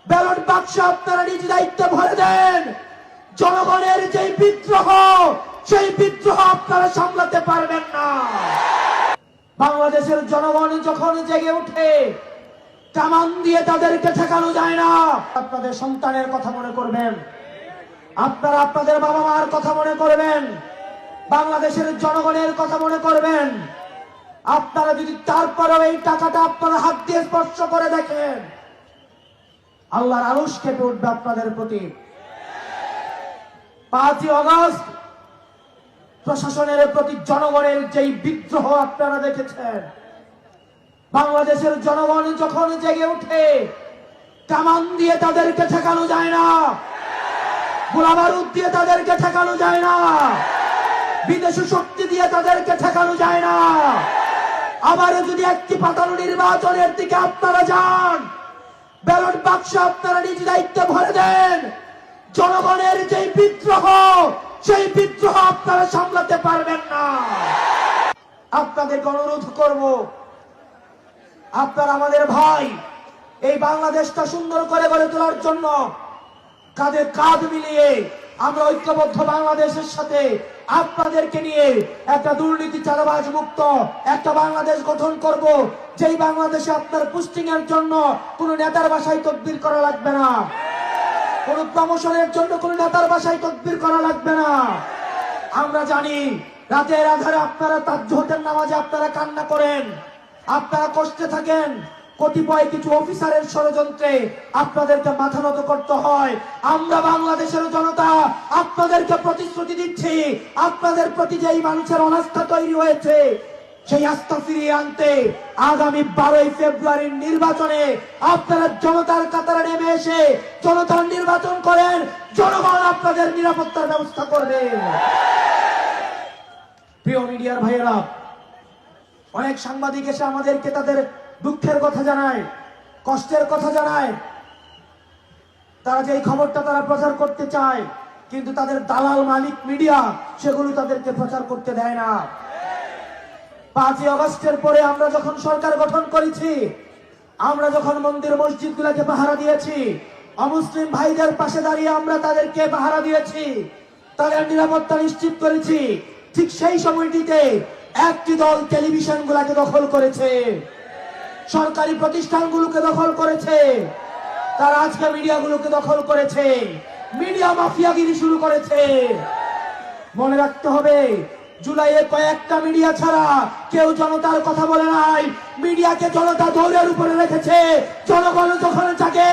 Ballot বাক্স আপনারা নিজ দায়িত্বে ভরে দেন। জনগণের যে বিদ্রোহ, সেই বিদ্রোহ আপনারা সামলাতে পারবেন না। বাংলাদেশের জনগণ যখন জেগে ওঠে, কামান দিয়ে তাদেরকে ঠেকানো যায় না। আপনাদের সন্তানের কথা মনে করবেন, আপনারা আপনাদের বাবা মার কথা মনে করবেন, বাংলাদেশের জনগণের কথা মনে করবেন। আপনারা যদি তারপরেও এই টাকাটা আপনারা হাত দিয়ে স্পর্শ করে দেখেন, আল্লাহর আরশ কেঁপে উঠবে আপনাদের প্রতি। 5ই আগস্ট প্রশাসনের প্রতি জনগণের যেই বিদ্রোহ আপনারা দেখেছেন, বাংলাদেশের জনগণ যখন জেগে ওঠে, কামান দিয়ে তাদেরকে ঠেকানো যায় না, গোলাবারুদ দিয়ে তাদেরকে ঠেকানো যায় না, বিদেশি শক্তি দিয়ে তাদেরকে ঠেকানো যায় না। আবারও যদি একটি পাতানো নির্বাচনের দিকে আপনারা যান, ব্যালট বাক্স আপনারা নিজ দায়িত্বে ভরে দেন। জনগণের যে বিদ্রোহ, সেই বিদ্রোহ আপনারা সামলাতে পারবেন না। আপনাদেরকে অনুরোধ করব, আপনারা আমাদের ভাই, এই বাংলাদেশটা সুন্দর করে গড়ে তোলার জন্য কাঁধে কাঁধ মিলিয়ে আমরা ঐক্যবদ্ধ বাংলাদেশের সাথে আপনাদেরকে নিয়ে একটা দুর্নীতি চাঁদাবাজ মুক্ত একটা বাংলাদেশ গঠন করব, যেই বাংলাদেশে আপনার পোস্টিং এর জন্য কোন নেতার বাসায় তদবির করা লাগবে না, কোন প্রমোশনের জন্য কোন নেতার বাসায় তদবির করা লাগবে না। আমরা জানি রাতের আধারে আপনারা তাজ্জুদের নামাজে আপনারা কান্না করেন, আপনারা কষ্টে থাকেন, কতিপয় কিছু অফিসারের ষড়যন্ত্রে আপনাদেরকে মাথা নত করতে হয়। আমরা বাংলাদেশের জনতা আপনাদেরকে প্রতিশ্রুতি দিচ্ছি, আপনাদের প্রতি যেই মানুষের অনাস্থা তৈরি হয়েছে, সেই আস্থা ফিরিয়ে আনতে আগামী 12ই ফেব্রুয়ারির নির্বাচনে আপনারা জনতার কাতারে নেমে এসে জনতার নির্বাচন করেন, জনগণ আপনাদের নিরাপত্তার ব্যবস্থা করবে। প্রিয় মিডিয়ার ভাইয়েরা, অনেক সাংবাদিক এসে আমাদেরকে তাদের দুঃখের কথা জানায়, কষ্টের কথা জানায়, তারা যে খবরটা তারা প্রচার করতে চায়, কিন্তু তাদের দালাল মালিক মিডিয়া সেগুলো তাদেরকে প্রচার করতে দেয় না। 5ই আগস্টের পরে আমরা যখন সরকার গঠন করেছি, আমরা যখন মন্দির মসজিদ গুলাকে পাহারা দিয়েছি, অমুসলিম ভাইদের পাশে দাঁড়িয়ে আমরা তাদেরকে পাহারা দিয়েছি, তাদের নিরাপত্তা নিশ্চিত করেছি, ঠিক সেই সময়টিতে একটি দল টেলিভিশন গুলাকে দখল করেছে, সরকারি প্রতিষ্ঠানগুলোকে দখল করেছে, তারা আজকে মিডিয়াগুলোকে দখল করেছে, মিডিয়া মাফিয়াগিরি শুরু করেছে। মনে রাখতে হবে, জুলাইয়ে কয়েকটা মিডিয়া ছাড়া কেউ জনতার কথা বলে নাই। মিডিয়াকে জনতা দৌড়ের উপরে রেখেছে। জনগণ যখন জাগে